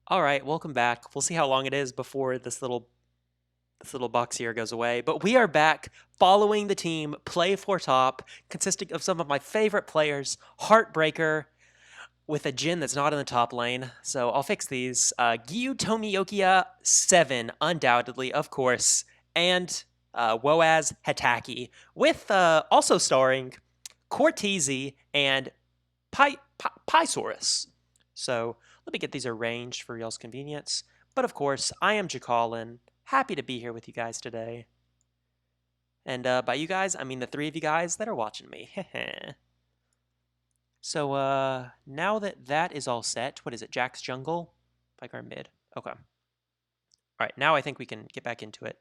All right, welcome back. We'll see how long it is before this little box here goes away. But we are back following the team play for top, consisting of some of my favorite players, Hartbreaker with a Jin that's not in the top lane. So I'll fix these. Giyu Tomioka 7, undoubtedly, of course, and Woazz Hatake, with also starring Cortese and Pysaurus. So let me get these arranged for y'all's convenience. But of course, I am Jacolin. Happy to be here with you guys today. And by you guys, I mean the three of you guys that are watching me. So now that that is all set, what is it? Jack's Jungle? Like our mid. Okay. All right, now I think we can get back into it.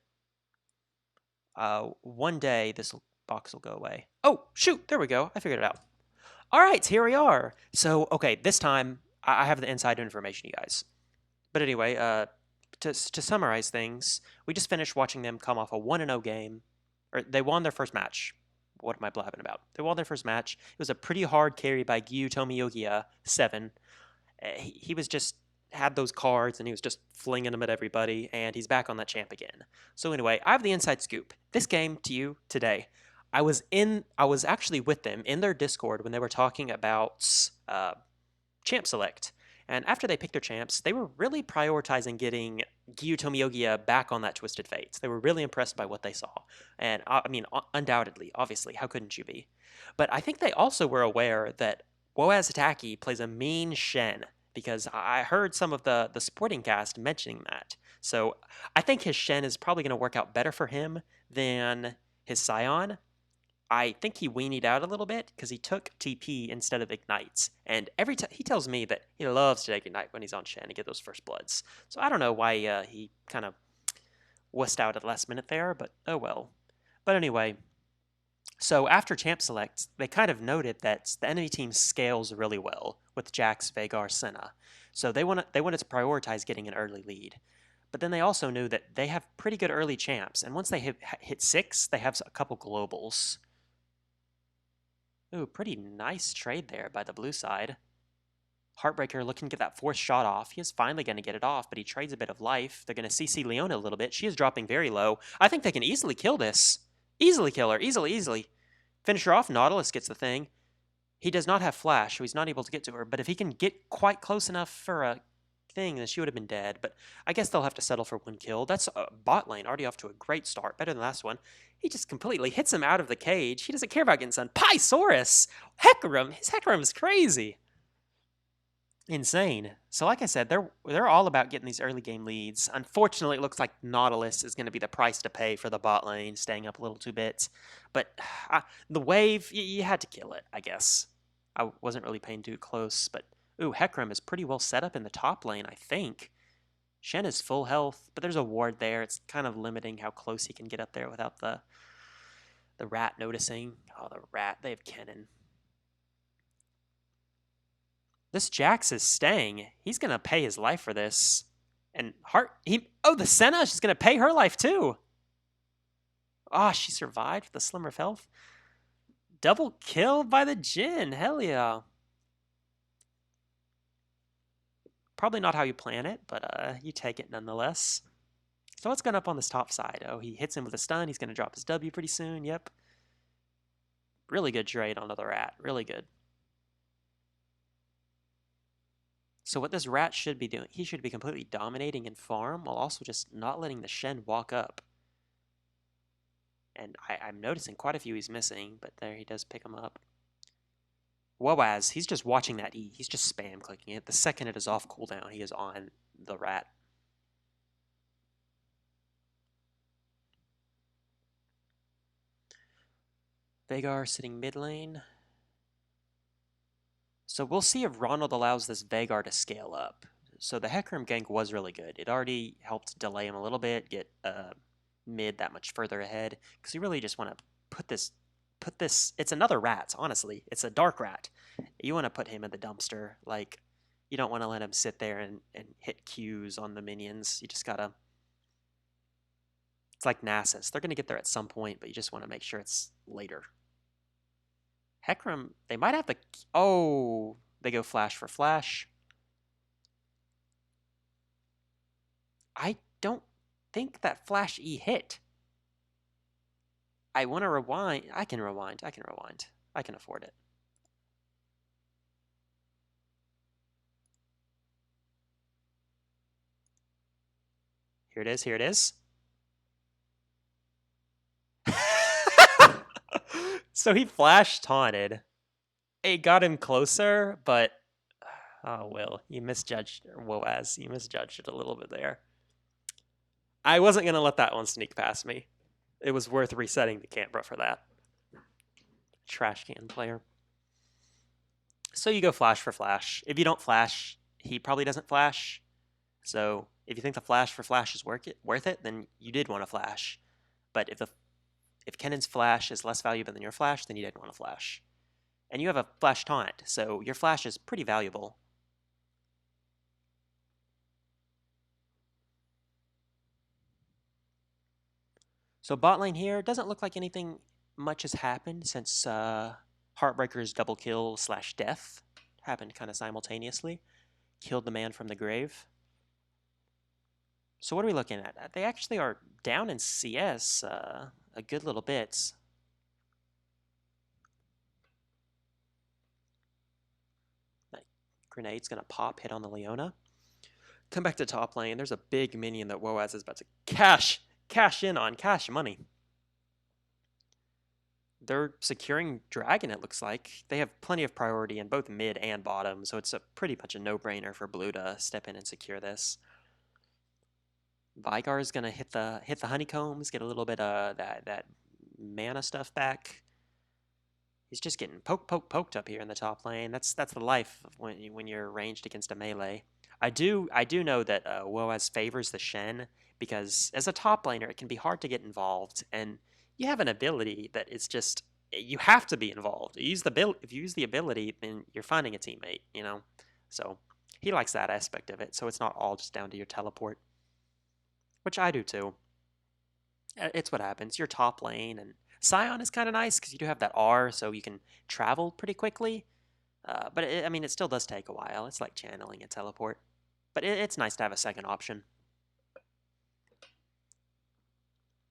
One day this box will go away. Oh, shoot, there we go. I figured it out. All right, here we are. So, okay, this time I have the inside information, you guys. But anyway, to summarize things, we just finished watching them come off a 1-0 game. Or they won their first match. What am I blabbing about? They won their first match. It was a pretty hard carry by Giyu Tomioka, 7. He was just had those cards and he was just flinging them at everybody, and he's back on that champ again. So anyway, I have the inside scoop. This game to you today. I was actually with them in their Discord when they were talking about champ select. And after they picked their champs, they were really prioritizing getting Giyu Tomioka back on that Twisted Fates. They were really impressed by what they saw. And I mean, undoubtedly, obviously, how couldn't you be? But I think they also were aware that Woazz Hatake plays a mean Shen, because I heard some of the sporting cast mentioning that. So I think his Shen is probably going to work out better for him than his Scion. I think he weenied out a little bit because he took TP instead of ignites, and every time he tells me that he loves to take ignite when he's on Shen to get those first bloods. So I don't know why he kind of wussed out at the last minute there, but oh well. But anyway, so after champ select, they kind of noted that the enemy team scales really well with Jax, Veigar, Senna, so they wanted to prioritize getting an early lead. But then they also knew that they have pretty good early champs, and once they hit 6, they have a couple globals. Ooh, pretty nice trade there by the blue side. Hartbreaker looking to get that fourth shot off. He is finally going to get it off, but he trades a bit of life. They're going to CC Leona a little bit. She is dropping very low. I think they can easily kill this. Easily kill her. Easily, easily. Finish her off. Nautilus gets the thing. He does not have flash, so he's not able to get to her. But if he can get quite close enough for a thing, then she would have been dead. But I guess they'll have to settle for one kill. That's a bot lane already off to a great start. Better than the last one. He just completely hits him out of the cage. He doesn't care about getting sun. Pysaurus! Hecarim! His Hecarim is crazy. Insane. So like I said, they're all about getting these early game leads. Unfortunately, it looks like Nautilus is going to be the price to pay for the bot lane, staying up a little too bit. But the wave, you had to kill it, I guess. I wasn't really paying too close, but ooh, Hecarim is pretty well set up in the top lane, I think. Shen is full health, but there's a ward there. It's kind of limiting how close he can get up there without the rat noticing. Oh, the rat, they have Kennen. This Jax is staying. He's going to pay his life for this. And the Senna, she's going to pay her life too. Ah, she survived with the slimmer of health. Double kill by the Jhin. Hell yeah. Probably not how you plan it, but you take it nonetheless. So what's going up on this top side? Oh, he hits him with a stun. He's going to drop his W pretty soon. Yep. Really good trade on the rat. Really good. So what this rat should be doing, he should be completely dominating in farm while also just not letting the Shen walk up. And I'm noticing quite a few he's missing, but there he does pick him up. Woazz, he's just watching that E. He's just spam clicking it. The second it is off cooldown, he is on the rat. Veigar sitting mid lane. So we'll see if Ronald allows this Veigar to scale up. So the Hecarim gank was really good. It already helped delay him a little bit, get mid that much further ahead, because you really just want to put this, it's another rat, honestly. It's a dark rat. You want to put him in the dumpster. Like, you don't want to let him sit there and hit Qs on the minions. You just gotta, it's like Nasus. They're going to get there at some point, but you just want to make sure it's later. Hecarim, they might have the, oh, they go flash for flash. don't think that Flash E hit. I want to rewind. I can rewind. I can afford it. Here it is. Here it is. So he flash taunted. It got him closer, but oh, Will, you misjudged, or Woazz, you misjudged it a little bit there. I wasn't going to let that one sneak past me. It was worth resetting the camera for that. Trash can player. So you go flash for flash. If you don't flash, he probably doesn't flash. So if you think the flash for flash is worth it, then you did want to flash. But if Kennon's flash is less valuable than your flash, then you didn't want to flash. And you have a flash taunt, so your flash is pretty valuable. So bot lane here, doesn't look like anything much has happened since Hartbreaker's double kill / death happened kind of simultaneously. Killed the man from the grave. So what are we looking at? They actually are down in CS a good little bit. That grenade's going to pop, hit on the Leona. Come back to top lane. There's a big minion that Woazz is about to cash in on, cash money. They're securing Dragon, it looks like. They have plenty of priority in both mid and bottom, so it's a pretty much a no-brainer for Blue to step in and secure this. Vigar is gonna hit the honeycombs, get a little bit of that mana stuff back. He's just getting poked up here in the top lane. That's the life of when you're ranged against a melee. I do know that Woazz favors the Shen because as a top laner, it can be hard to get involved, and you have an ability that is just you have to be involved. If you use the ability, then you're finding a teammate, you know. So he likes that aspect of it. So it's not all just down to your teleport, which I do too. It's what happens. You're top lane, and Scion is kind of nice because you do have that R, so you can travel pretty quickly. But I mean, it still does take a while. It's like channeling a teleport. But it's nice to have a second option.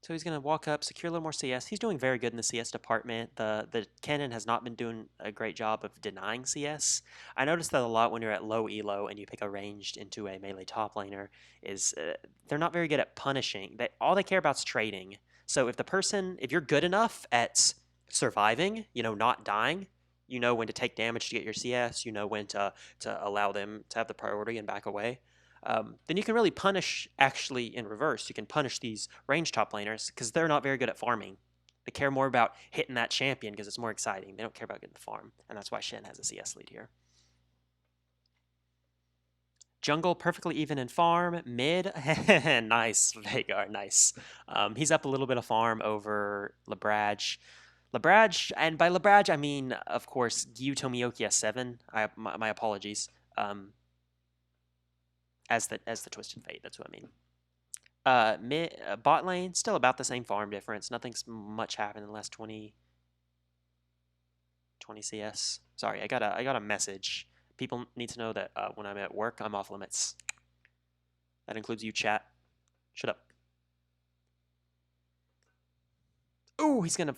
So he's going to walk up, secure a little more CS. He's doing very good in the CS department. The Cannon has not been doing a great job of denying CS. I noticed that a lot when you're at low elo and you pick a ranged into a melee top laner is they're not very good at punishing. All they care about is trading. So if you're good enough at surviving, not dying, you know when to take damage to get your CS, you know when to allow them to have the priority and back away. Then you can really punish, actually, in reverse. You can punish these range top laners because they're not very good at farming. They care more about hitting that champion because it's more exciting. They don't care about getting the farm, and that's why Shen has a CS lead here. Jungle perfectly even in farm. Mid, nice. Vhagar, nice. He's up a little bit of farm over Labraj. Labraj, and by Labraj I mean, of course, Giyu Tomioka 7. My apologies. As the Twisted Fate, that's what I mean. Bot lane, still about the same farm difference. Nothing's much happened in the last 20 CS. Sorry, I got a message. People need to know that when I'm at work, I'm off limits. That includes you, chat. Shut up. Ooh, he's going to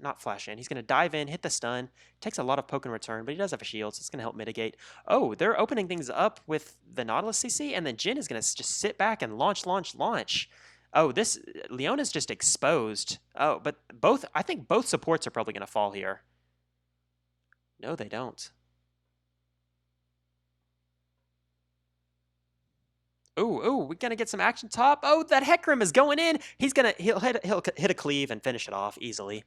not flash in. He's going to dive in, hit the stun. Takes a lot of poke and return, but he does have a shield, so it's going to help mitigate. Oh, they're opening things up with the Nautilus CC, and then Jhin is going to just sit back and launch. Oh, Leona's just exposed. Oh, but I think both supports are probably going to fall here. No, they don't. Ooh, we're gonna get some action top. Oh, that Hecarim is going in. He'll hit a cleave and finish it off easily.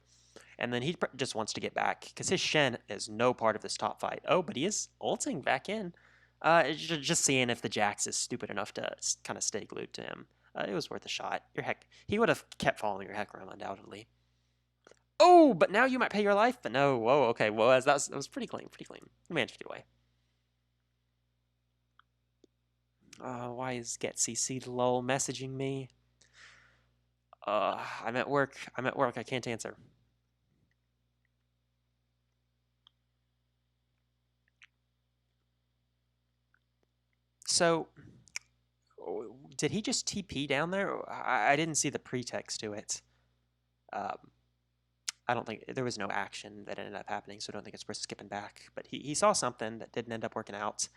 And then he just wants to get back because his Shen is no part of this top fight. Oh, but he is ulting back in. Just seeing if the Jax is stupid enough to kind of stay glued to him. It was worth a shot. He would have kept following your Hecarim undoubtedly. Oh, but now you might pay your life. But no, whoa, okay, that was pretty clean, You managed to get away. Why is Get CC lol messaging me? I'm at work. I can't answer. So, did he just TP down there? I didn't see the pretext to it. I don't think there was no action that ended up happening, so I don't think it's worth skipping back. But he saw something that didn't end up working out.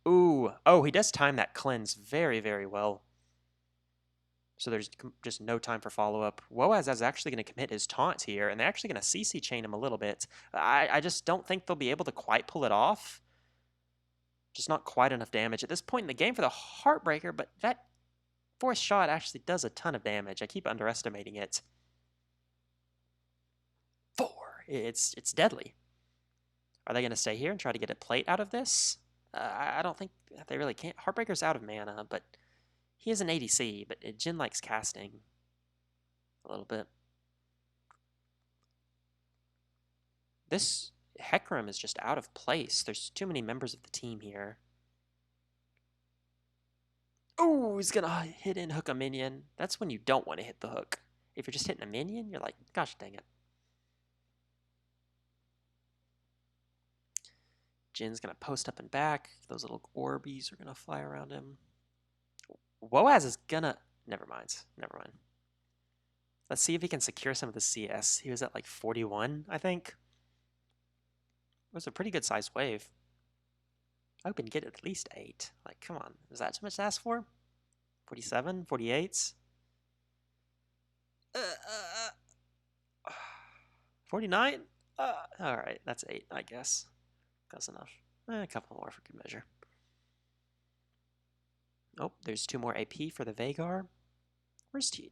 Ooh, oh, he does time that cleanse very, very well. So there's just no time for follow-up. Woazz is actually going to commit his taunt here, and they're actually going to CC chain him a little bit. I just don't think they'll be able to quite pull it off. Just not quite enough damage at this point in the game for the Hartbreaker, but that fourth shot actually does a ton of damage. I keep underestimating it. 4. It's deadly. Are they going to stay here and try to get a plate out of this? I don't think they really can. Hartbreaker's out of mana, but he is an ADC, but Jin likes casting a little bit. This Hecarim is just out of place. There's too many members of the team here. Oh, he's gonna hit and hook a minion. That's when you don't want to hit the hook. If you're just hitting a minion, you're like, gosh dang it. Jin's gonna post up and back. Those little Orbeez are gonna fly around him. Woazz is gonna... Never mind. Let's see if he can secure some of the CS. He was at like 41, I think. It was a pretty good sized wave. I hope he can get at least 8. Like, come on. Is that too much to ask for? 47? 48? 49? Alright, that's 8, I guess. That's enough. A couple more for good measure. Oh, there's 2 more AP for the Veigar. Where's Giyu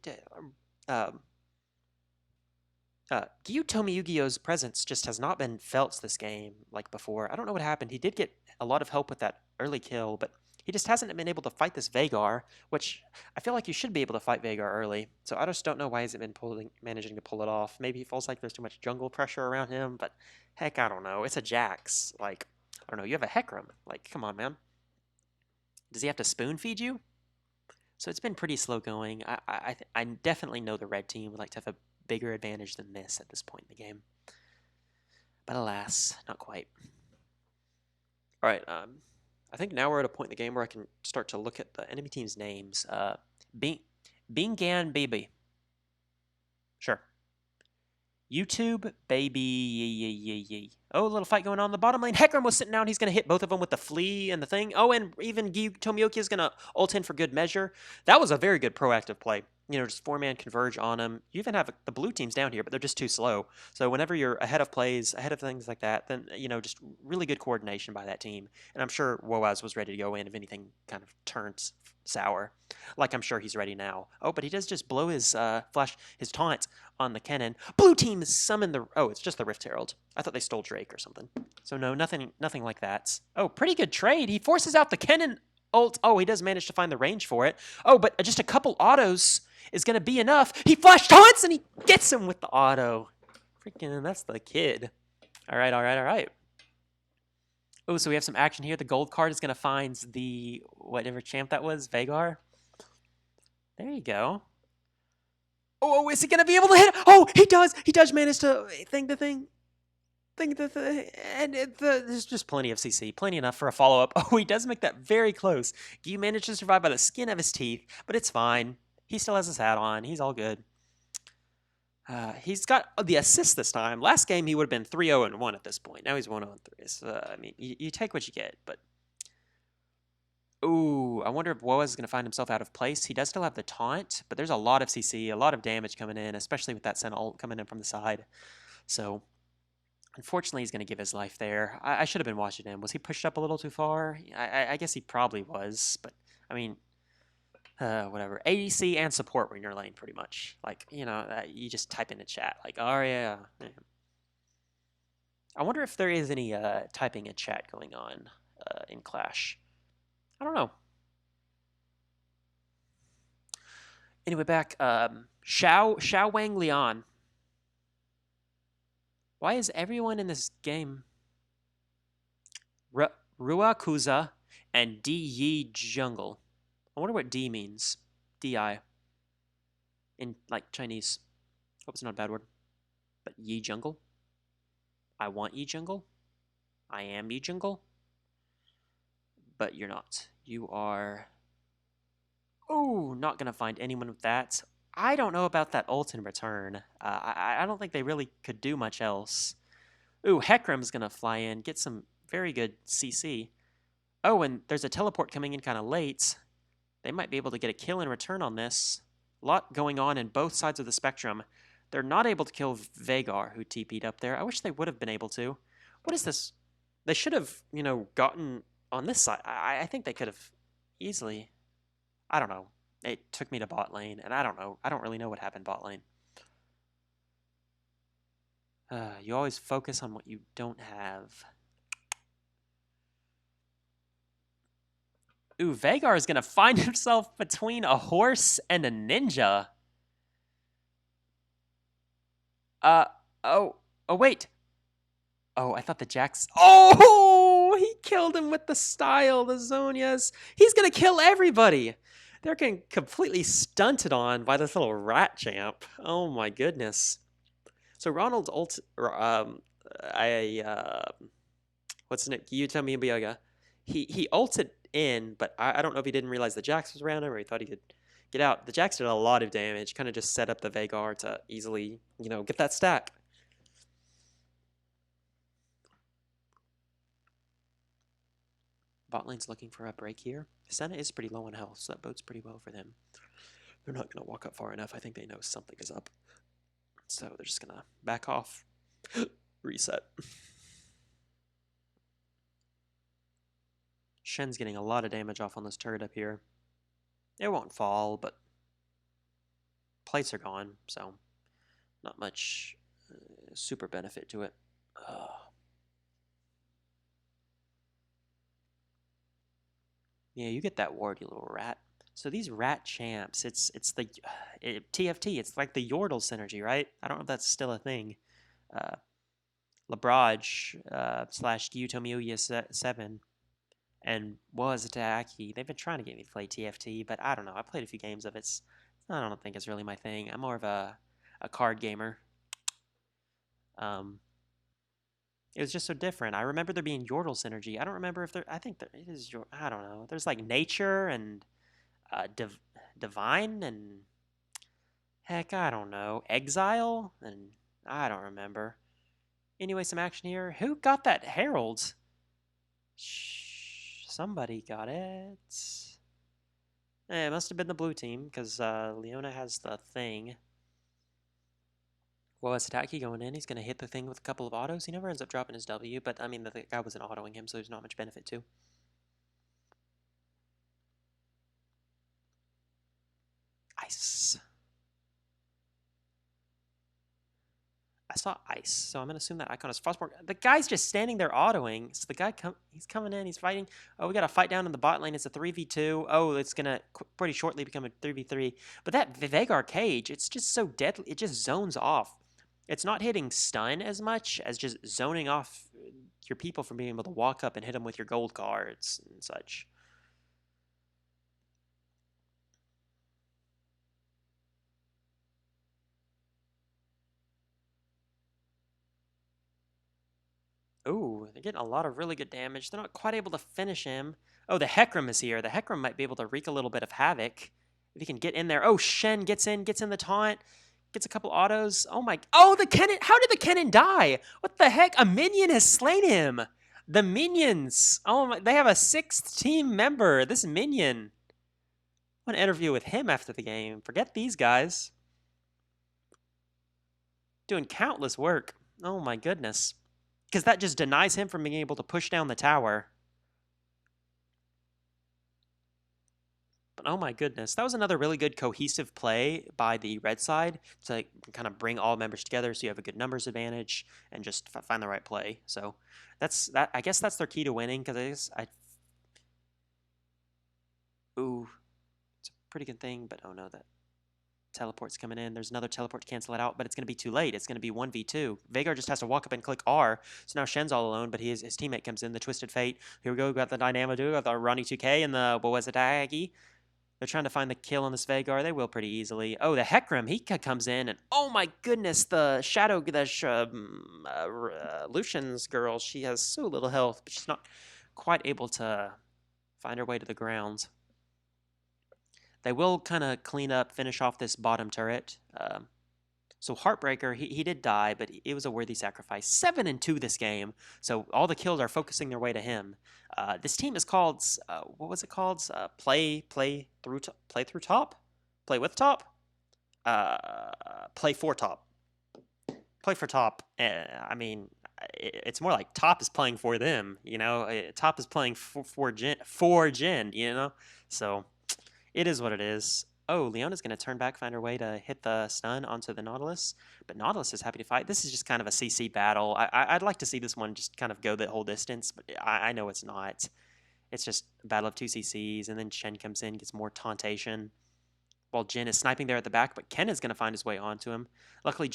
Tomioka's presence just has not been felt this game like before. I don't know what happened. He did get a lot of help with that early kill, but he just hasn't been able to fight this Veigar, which I feel like you should be able to fight Veigar early. So I just don't know why he hasn't been managing to pull it off. Maybe he feels like there's too much jungle pressure around him, but heck, I don't know. It's a Jax. Like, I don't know. You have a Hecarim. Like, come on, man. Does he have to spoon feed you? So it's been pretty slow going. I definitely know the red team would like to have a bigger advantage than this at this point in the game. But alas, not quite. All right, I think now we're at a point in the game where I can start to look at the enemy team's names. Bingan Baby. Sure. YouTube Baby. Oh, a little fight going on in the bottom lane. Hecarim was sitting down. He's going to hit both of them with the flea and the thing. Oh, and even Giyu Tomioka is going to ult in for good measure. That was a very good proactive play. You know, just 4-man converge on him. You even have the blue teams down here, but they're just too slow. So whenever you're ahead of plays, ahead of things like that, then, you know, just really good coordination by that team. And I'm sure Woazz was ready to go in if anything kind of turns sour. Like I'm sure he's ready now. Oh, but he does just blow his his taunt on the cannon. Blue team summon the... Oh, it's just the Rift Herald. I thought they stole Drake or something. So no, nothing like that. Oh, pretty good trade. He forces out the cannon ult. Oh, he does manage to find the range for it. Oh, but just a couple autos is going to be enough. He flash taunts and he gets him with the auto. Freaking, that's the kid. All right. Oh, so we have some action here. The gold card is going to find the whatever champ that was, Veigar. There you go. Oh, is he going to be able to hit? Oh, he does. He does manage to think the thing. And there's just plenty of CC, plenty enough for a follow-up. Oh, he does make that very close. Giyu managed to survive by the skin of his teeth, but it's fine. He still has his hat on. He's all good. He's got the assist this time. Last game, he would have been 3-0-1 at this point. Now he's 1-0-3. So, I mean, you take what you get, but... Ooh, I wonder if Woazz is going to find himself out of place. He does still have the taunt, but there's a lot of CC, a lot of damage coming in, especially with that Sentinel coming in from the side. So, unfortunately, he's going to give his life there. I should have been watching him. Was he pushed up a little too far? I guess he probably was, but, I mean... whatever. ADC and support were in your lane, pretty much. Like, you know, you just type in the chat, like, oh, yeah. I wonder if there is any typing in chat going on in Clash. I don't know. Anyway, back. Xiao Wang Lian. Why is everyone in this game... Rua Kuza and D Yi Jungle. I wonder what D means. D-I. In, like, Chinese. Hope it's not a bad word. But Yi Jungle? I want Yi Jungle? I am Yi Jungle? But you're not. You are... Oh, not going to find anyone with that. I don't know about that ult in return. I don't think they really could do much else. Ooh, Hecarim's going to fly in, get some very good CC. Oh, and there's a teleport coming in kind of late. They might be able to get a kill in return on this. A lot going on in both sides of the spectrum. They're not able to kill Veigar, who TP'd up there. I wish they would have been able to. What is this? They should have, gotten on this side. I think they could have easily. I don't know. It took me to bot lane, and I don't know. I don't really know what happened bot lane. You always focus on what you don't have. Ooh, Veigar is going to find himself between a horse and a ninja. Oh, wait. Oh, I thought the Jax... Oh, he killed him with the style, the Zhonya's. He's going to kill everybody. They're getting completely stunted on by this little rat champ. Oh, my goodness. So Ronald's ult... what's his name? Giyu Tomioka. He ulted in, but I don't know if he didn't realize the Jax was around him or he thought he could get out. The Jax did a lot of damage, kind of just set up the Veigar to easily, get that stack. Bot lane's looking for a break here. Senna is pretty low on health, so that bodes pretty well for them. They're not going to walk up far enough. I think they know something is up. So they're just going to back off. Reset. Shen's getting a lot of damage off on this turret up here. It won't fall, but plates are gone, so not much super benefit to it. Yeah, you get that ward, you little rat. So these rat champs, it's the TFT. It's like the Yordle synergy, right? I don't know if that's still a thing. Labraj slash Giyu Tomioka 7 and Woazz Hatake. They've been trying to get me to play TFT, but I don't know. I played a few games of it. I don't think it's really my thing. I'm more of a card gamer. It was just so different. I remember there being Yordle synergy. I don't remember if there. I think there it is. I don't know. There's like nature and divine and heck, I don't know. Exile and I don't remember. Anyway, some action here. Who got that Herald? Somebody got it. It must have been the blue team because Leona has the thing. Woazz Hatake going in. He's going to hit the thing with a couple of autos. He never ends up dropping his W, but I mean, the guy wasn't autoing him, so there's not much benefit to. Ice. I saw ice, so I'm going to assume that icon is Frostborn. The guy's just standing there autoing, so the guy he's coming in, he's fighting. Oh, we got a fight down in the bot lane. It's a 3v2. Oh, it's going to pretty shortly become a 3v3. But that Veigar cage, it's just so deadly. It just zones off. It's not hitting stun as much as just zoning off your people from being able to walk up and hit them with your gold cards and such. Ooh, they're getting a lot of really good damage. They're not quite able to finish him. Oh, the Hecarim is here. The Hecarim might be able to wreak a little bit of havoc. If he can get in there. Oh, Shen gets in the taunt. Gets a couple autos. Oh my... Oh, the Kennen... How did the Kennen die? What the heck? A minion has slain him. The minions. Oh my... They have a 6th team member. This minion. I want to interview with him after the game. Forget these guys. Doing countless work. Oh my goodness. Because that just denies him from being able to push down the tower. But oh my goodness, that was another really good cohesive play by the red side to kind of bring all members together so you have a good numbers advantage and just find the right play. So that's that. I guess that's their key to winning because ooh, it's a pretty good thing, but oh no, that teleport's coming in. There's another teleport to cancel it out, but it's going to be too late. It's going to be 1v2. Veigar just has to walk up and click R. So now Shen's all alone, but his teammate comes in, the Twisted Fate. Here we go. We got the Dynamo Duo, got the Ronnie 2K and the Woazz Hatake. They're trying to find the kill on this Veigar. They will pretty easily. Oh, the Hecarim, he comes in, and oh my goodness, the Shadow, Lucian's girl, she has so little health, but she's not quite able to find her way to the ground. They will kind of clean up, finish off this bottom turret. So Hartbreaker, he did die, but it was a worthy sacrifice. 7-2 this game, so all the kills are focusing their way to him. This team is called what was it called? Play through top, play with top, play for top, play for top. I mean, it's more like top is playing for them. You know, top is playing for Jin. You know, so it is what it is. Oh, Leona's going to turn back, find her way to hit the stun onto the Nautilus. But Nautilus is happy to fight. This is just kind of a CC battle. I'd like to see this one just kind of go the whole distance, but I know it's not. It's just a battle of 2 CCs, and then Shen comes in, gets more tauntation, while Jin is sniping there at the back, but Ken is going to find his way onto him. Luckily,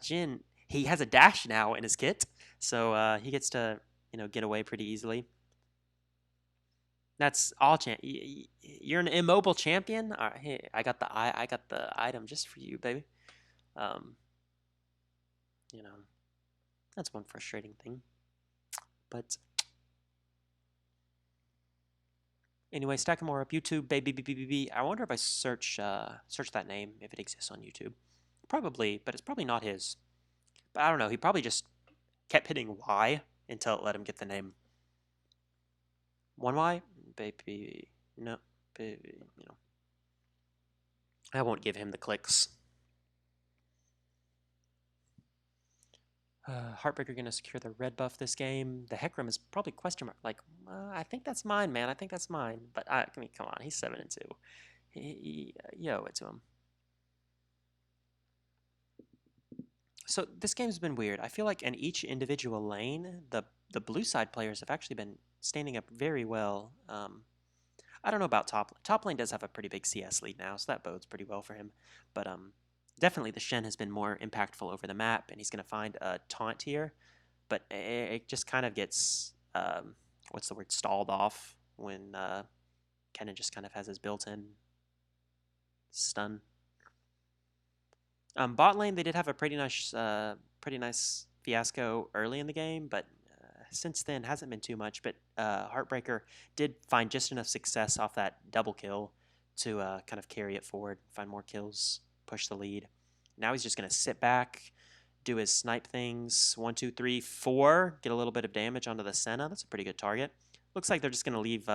Jin, he has a dash now in his kit, so he gets to, get away pretty easily. That's all. You're an immobile champion. All right, hey, I got the item just for you, baby. You know, that's one frustrating thing. But anyway, stack more up. YouTube, baby. I wonder if I search that name if it exists on YouTube. Probably, but it's probably not his. But I don't know. He probably just kept hitting Y until it let him get the name. 1Y? Baby. No. Baby. I won't give him the clicks. Hartbreaker going to secure the red buff this game. The Hecarim is probably question mark. Like, I think that's mine, man. I think that's mine. But, I mean, come on. He's 7-2. You owe it to him. So this game's been weird. I feel like in each individual lane, the blue side players have actually been standing up very well. I don't know about top lane. Top lane does have a pretty big CS lead now, so that bodes pretty well for him. But definitely the Shen has been more impactful over the map, and he's going to find a taunt here. But it just kind of gets, stalled off when Kennen just kind of has his built-in stun. Bot lane, they did have a pretty nice fiasco early in the game, but since then hasn't been too much. But Hartbreaker did find just enough success off that double kill to kind of carry it forward, find more kills, push the lead. Now he's just going to sit back, do his snipe things. 1, 2, 3, 4. Get a little bit of damage onto the Senna. That's a pretty good target. Looks like they're just going to leave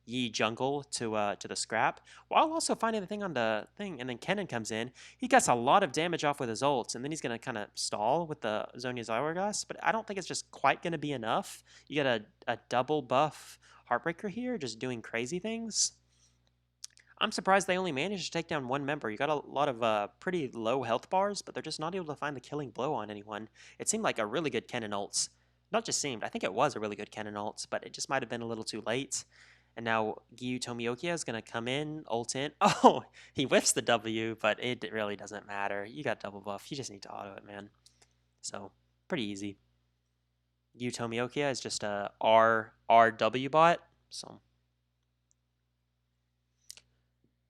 Yi jungle to the scrap, while also finding the thing on the thing, and then Kennen comes in. He gets a lot of damage off with his ults, and then he's going to kind of stall with the Zhonya's Hourglass, but I don't think it's just quite going to be enough. You get a double buff Heartbreaker here, just doing crazy things. I'm surprised they only managed to take down one member. You got a lot of pretty low health bars, but they're just not able to find the killing blow on anyone. It seemed like a really good Kennen ults. Not just seemed, I think it was a really good Kennen ults, but it just might have been a little too late. And now Giyu Tomioka is going to come in, ult in. Oh, he whiffs the W, but it really doesn't matter. You got double buff. You just need to auto it, man. So, pretty easy. Giyu Tomioka is just a RW bot. So,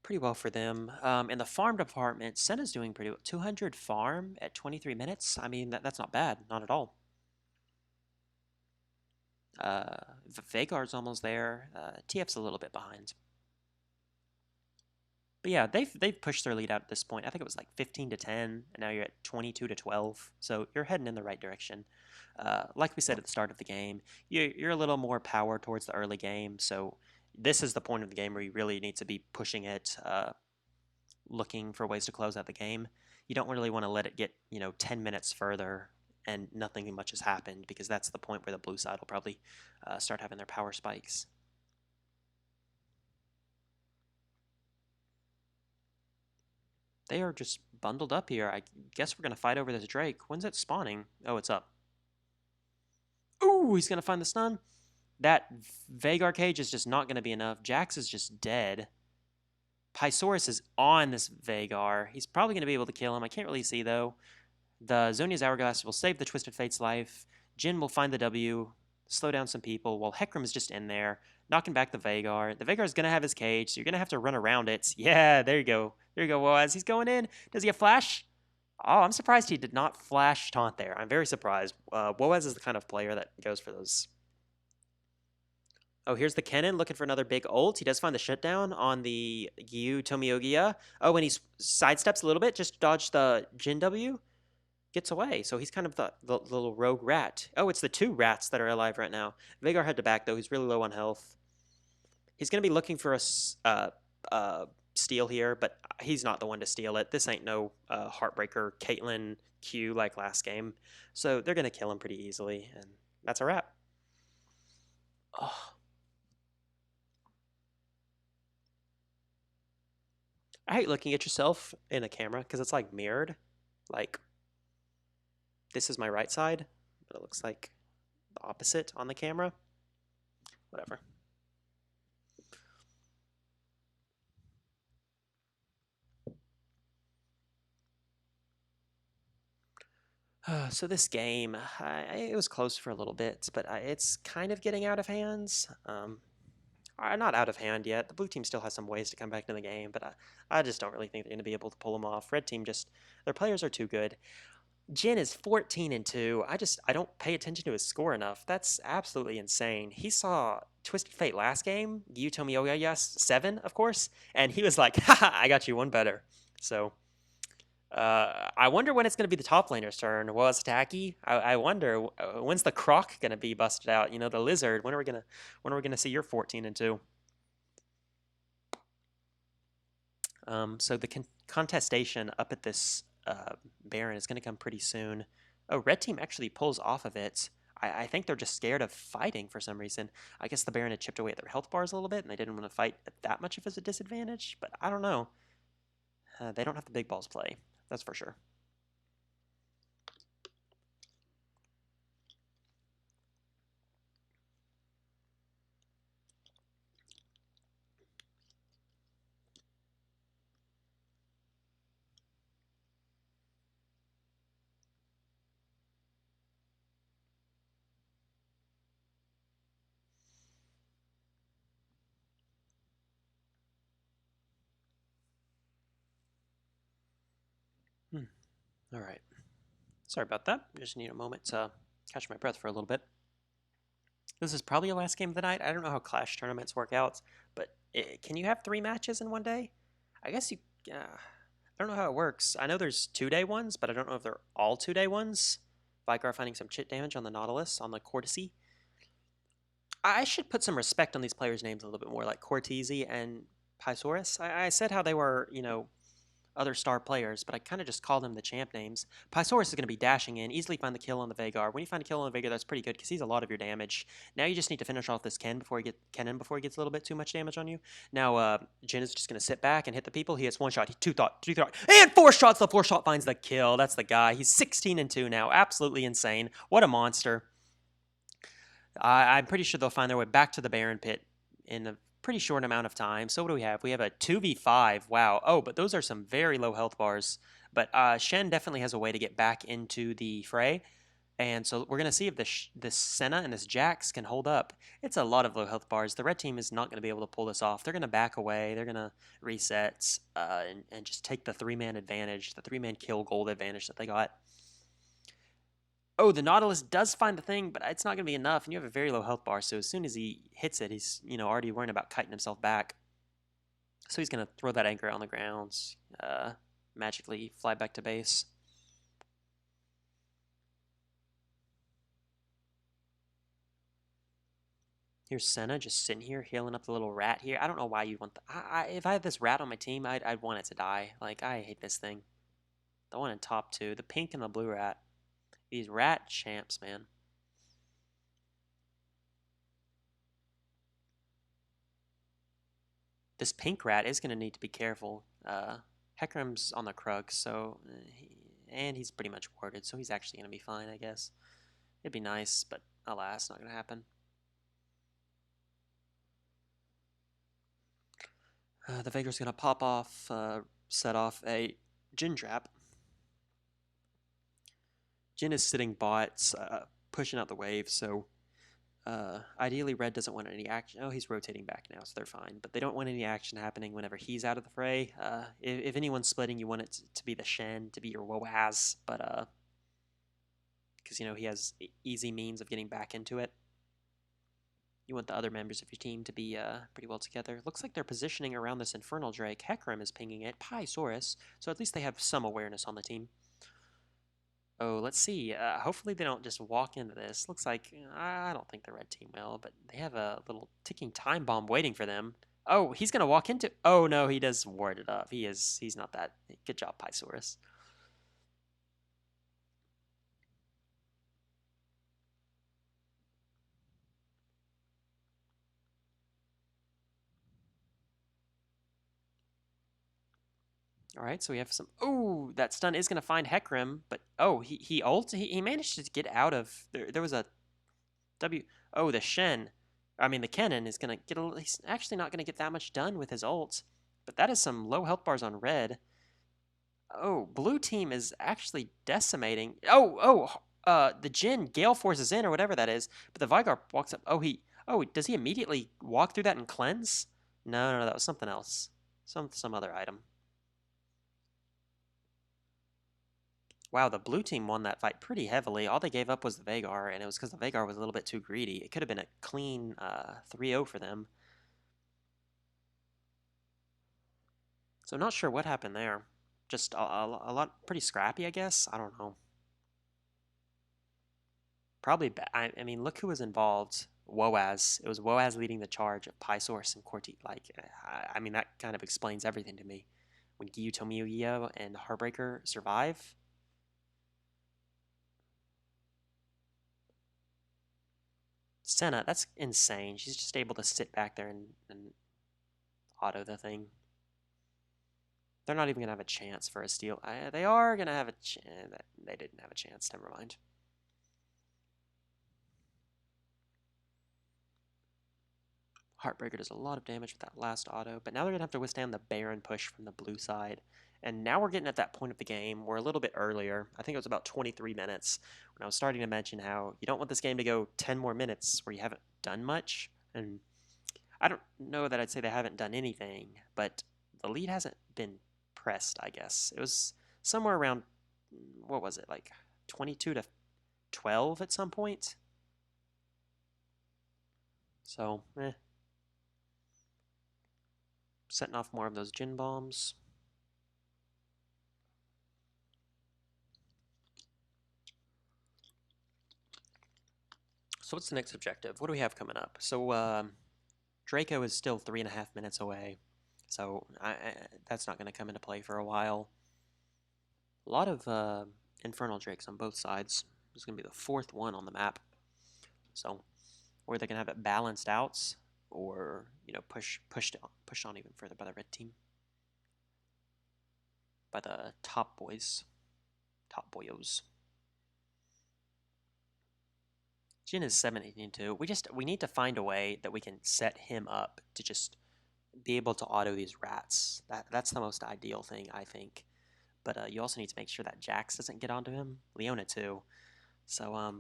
pretty well for them. In the farm department, Senna's doing pretty well. 200 farm at 23 minutes. I mean, that's not bad. Not at all. Veigar's almost there. TF's a little bit behind. But yeah, they've pushed their lead out at this point. I think it was like 15-10, and now you're at 22-12. So you're heading in the right direction. Like we said at the start of the game, you're a little more power towards the early game. So this is the point of the game where you really need to be pushing it, looking for ways to close out the game. You don't really want to let it get 10 minutes further and nothing much has happened, because that's the point where the blue side will probably start having their power spikes. They are just bundled up here. I guess we're going to fight over this Drake. When's it spawning? Oh, it's up. Ooh, he's going to find the stun. That Veigar cage is just not going to be enough. Jax is just dead. Pysaurus is on this Veigar. He's probably going to be able to kill him. I can't really see, though. The Zhonya's Hourglass will save the Twisted Fate's life. Jin will find the W, slow down some people, while Hecarim is just in there, knocking back the Veigar. The Veigar is going to have his cage, so you're going to have to run around it. Yeah, there you go. There you go, Woazz. He's going in. Does he have flash? Oh, I'm surprised he did not flash taunt there. I'm very surprised. Woazz is the kind of player that goes for those. Oh, here's the Kennen looking for another big ult. He does find the shutdown on the Giyu Tomioka. Oh, and he sidesteps a little bit, just dodged the Jin W. Gets away. So he's kind of the little rogue rat. Oh, it's the two rats that are alive right now. Veigar had to back, though. He's really low on health. He's going to be looking for a steal here, but he's not the one to steal it. This ain't no Heartbreaker Caitlyn Q like last game. So they're going to kill him pretty easily, and that's a wrap. Oh. I hate looking at yourself in a camera because it's like mirrored. Like, this is my right side, but it looks like the opposite on the camera. Whatever. So this game, it was close for a little bit, but it's kind of getting out of hands. Not out of hand yet. The blue team still has some ways to come back to the game, but I just don't really think they're going to be able to pull them off. Red team just, their players are too good. Jin is 14-2. I don't pay attention to his score enough. That's absolutely insane. He saw Twisted Fate last game, Giyu Tomioka, yes, 7, of course, and he was like, haha, I got you one better. So, I wonder when it's going to be the top laner's turn. Woazz Hatake. I wonder when's the croc going to be busted out? You know, the lizard. When are we gonna see your 14-2? So the contestation up at this Baron is going to come pretty soon. Oh, red team actually pulls off of it. I think they're just scared of fighting for some reason. I guess the Baron had chipped away at their health bars a little bit, and they didn't want to fight at that much of a disadvantage. But I don't know. They don't have the big balls play. That's for sure. All right. Sorry about that. I just need a moment to catch my breath for a little bit. This is probably the last game of the night. I don't know how Clash tournaments work out, but can you have 3 matches in one day? I guess you. I don't know how it works. I know there's 2-day ones, but I don't know if they're all 2-day ones. Vicar finding some chit damage on the Nautilus, on the Cortese. I should put some respect on these players' names a little bit more, like Cortese and Pysaurus. I said how they were, other star players, but I kind of just call them the champ names. Pysaurus is going to be dashing in, easily find the kill on the Veigar. When you find a kill on the Veigar, that's pretty good because he's a lot of your damage. Now you just need to finish off this Kennen before he gets a little bit too much damage on you. Now Jin is just going to sit back and hit the people. He hits 1 shot, 2 thought, 3 thought, and 4 shots. The 4 shot finds the kill. That's the guy. He's 16-2 now. Absolutely insane. What a monster. I'm pretty sure they'll find their way back to the Baron pit in a pretty short amount of time. So what do we have? We have a 2v5. Wow. Oh, but those are some very low health bars. But Shen definitely has a way to get back into the fray. And so we're going to see if this Senna and this Jax can hold up. It's a lot of low health bars. The red team is not going to be able to pull this off. They're going to back away. They're going to reset and just take the 3-man advantage, the 3-man kill gold advantage that they got. Oh, the Nautilus does find the thing, but it's not going to be enough, and you have a very low health bar, so as soon as he hits it, he's, already worrying about kiting himself back. So he's going to throw that anchor on the ground, magically fly back to base. Here's Senna just sitting here, healing up the little rat here. I don't know why you want if I had this rat on my team, I'd want it to die. Like, I hate this thing. The one in top 2, the pink and the blue rat. These rat champs, man. This pink rat is going to need to be careful. Hecarim's on the Krug, so... and he's pretty much warded, so he's actually going to be fine, I guess. It'd be nice, but alas, not going to happen. The Veigar's going to pop off, set off a Jin trap. Jin is sitting bots, pushing out the wave, so ideally red doesn't want any action. Oh, he's rotating back now, so they're fine. But they don't want any action happening whenever he's out of the fray. If anyone's splitting, you want it to be the Shen, to be your Woazz, but because, he has easy means of getting back into it. You want the other members of your team to be pretty well together. Looks like they're positioning around this Infernal Drake. Hecarim is pinging it. Pysaurus. So at least they have some awareness on the team. Oh, let's see. Hopefully they don't just walk into this. Looks like, I don't think the red team will, but they have a little ticking time bomb waiting for them. Oh, he's going to walk into... Oh, no, he does ward it up. He's not that... Good job, Pysaurus. All right, so we have some... Oh, that stun is going to find Hecarim, but... Oh, he ult... He managed to get out of... There was a... W... Oh, the Shen... I mean, the Kennen is going to get a... He's actually not going to get that much done with his ult, but that is some low health bars on red. Oh, blue team is actually decimating. The Jhin Gale forces in or whatever that is, but the Vigar walks up. Oh, does he immediately walk through that and cleanse? No, that was something else. Some other item. Wow, the blue team won that fight pretty heavily. All they gave up was the Veigar, and it was because the Veigar was a little bit too greedy. It could have been a clean 3-0 for them. So not sure what happened there. Just a lot, pretty scrappy, I guess. I don't know. Probably, I mean, look who was involved. Woazz. It was Woazz leading the charge of Pysaurus and Corti. Like, I mean, that kind of explains everything to me. When Giyu Tomioka and Hartbreaker survive. Senna, that's insane. She's just able to sit back there and auto the thing. They're not even going to have a chance for a steal. They are going to have a chance. They didn't have a chance. Never mind. Hartbreaker does a lot of damage with that last auto, but now they're going to have to withstand the Baron push from the blue side. And now we're getting at that point of the game. We're a little bit earlier. I think it was about 23 minutes when I was starting to mention how you don't want this game to go 10 more minutes where you haven't done much. And I don't know that I'd say they haven't done anything, but the lead hasn't been pressed, I guess. It was somewhere around, what was it, like 22 to 12 at some point? So, setting off more of those Jhin bombs. So what's the next objective? What do we have coming up? So Draco is still 3.5 minutes away. So that's not going to come into play for a while. A lot of Infernal Drakes on both sides. This is going to be the 4th one on the map. So, or they're going to have it balanced out, or, you know, pushed on even further by the red team. By the top boys. Top boyos. Jhin is 17-2. We need to find a way that we can set him up to just be able to auto these rats. That's the most ideal thing, I think. But you also need to make sure that Jax doesn't get onto him. Leona too. So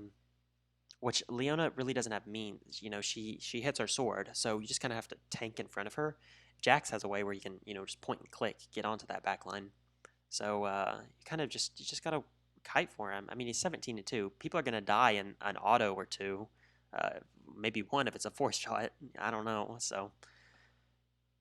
which Leona really doesn't have means. You know, she hits her sword, so you just kind of have to tank in front of her. Jax has a way where you can, you know, just point and click, get onto that back line. So you just gotta kite for him. I mean, he's 17-2. People are gonna die in an auto or two, maybe one if it's a force shot. I don't know. So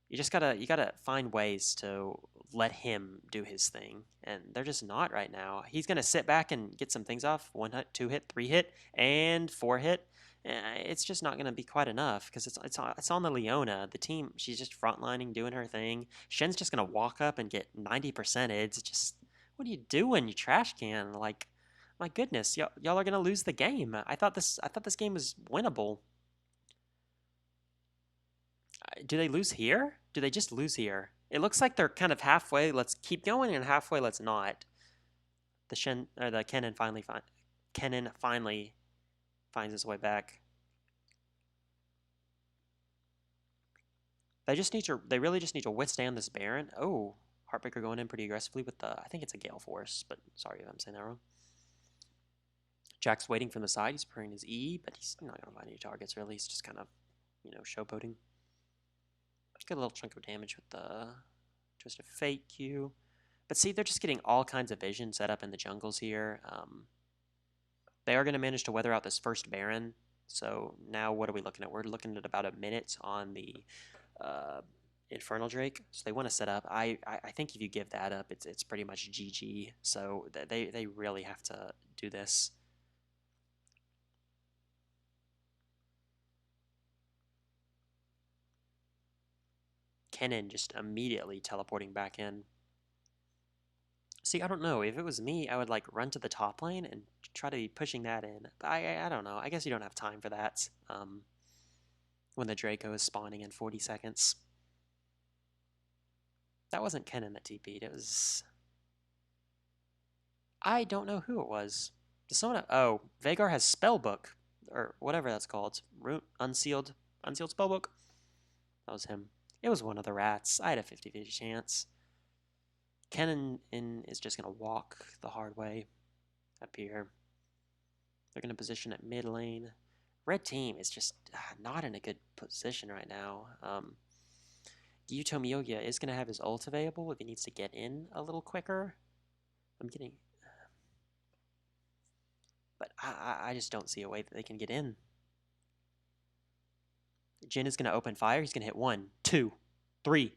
you gotta find ways to let him do his thing, and they're just not right now. He's gonna sit back and get some things off. 1 hit, 2 hit, 3 hit, and 4 hit. It's just not gonna be quite enough because it's on the Leona. The team, she's just frontlining, doing her thing. Shen's just gonna walk up and get 90%. It's just, what are you doing, you trash can? Like, my goodness, y'all are gonna lose the game. I thought this game was winnable. Do they lose here? Do they just lose here? It looks like they're kind of halfway. Let's keep going, and halfway, let's not. The Kennen finally finds his way back. They really just need to withstand this Baron. Oh, Hartbreaker going in pretty aggressively with the, I think it's a Gale Force, but sorry if I'm saying that wrong. Jack's waiting from the side. He's preparing his E, but he's not going to find any targets, really. He's just kind of, you know, showboating. Get a little chunk of damage with the Twisted Fate Q. But see, they're just getting all kinds of vision set up in the jungles here. They are going to manage to weather out this first Baron. So now what are we looking at? We're looking at about a minute on the uh, Infernal Drake. So they want to set up. I think if you give that up, it's pretty much GG. So they really have to do this. Kennen just immediately teleporting back in. See, I don't know. If it was me, I would like run to the top lane and try to be pushing that in. But I don't know. I guess you don't have time for that. When the Draco is spawning in 40 seconds. That wasn't Kennen that TP'd. It was... I don't know who it was. Does someone... Oh, Vhagar has Spellbook. Or whatever that's called. Unsealed Spellbook? That was him. It was one of the rats. I had a 50-50 chance. Kennen is just going to walk the hard way up here. They're going to position at mid lane. Red team is just not in a good position right now. Giyu Tomioka is going to have his ult available if he needs to get in a little quicker. I'm getting... But I just don't see a way that they can get in. Jhin is going to open fire. He's going to hit 1, 2, 3,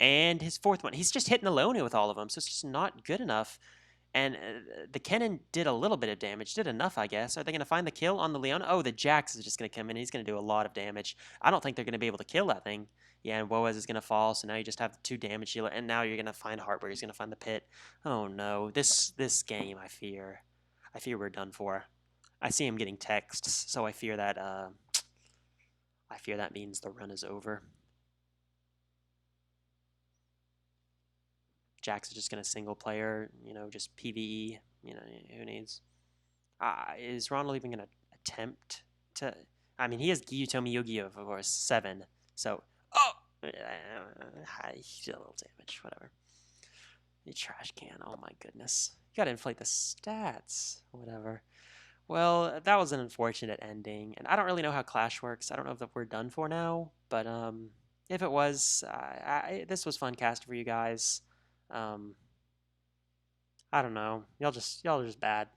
and his 4th one. He's just hitting the Leonie with all of them, so it's just not good enough. And the Kennen did a little bit of damage, did enough, I guess. Are they going to find the kill on the Leona? Oh, the Jax is just going to come in. He's going to do a lot of damage. I don't think they're going to be able to kill that thing. Yeah, and Woazz is going to fall, so now you just have the 2 damage healer, and now you're going to find Hartbreaker. He's going to find the pit. Oh, no. This game, I fear we're done for. I see him getting texts, so I fear that means the run is over. Jax is just going to single player, just PvE. Who needs? Is Ronald even going to attempt to? I mean, he has Giyu Tomioka, of course, 7. So, he did a little damage. Whatever. You trash can. Oh my goodness. You got to inflate the stats. Whatever. Well, that was an unfortunate ending, and I don't really know how Clash works. I don't know if we're done for now, but if it was, this was fun cast for you guys. I don't know. Y'all are just bad.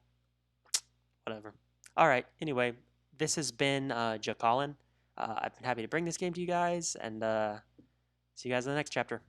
Whatever. All right. Anyway, this has been Jacqueline. I've been happy to bring this game to you guys, and see you guys in the next chapter.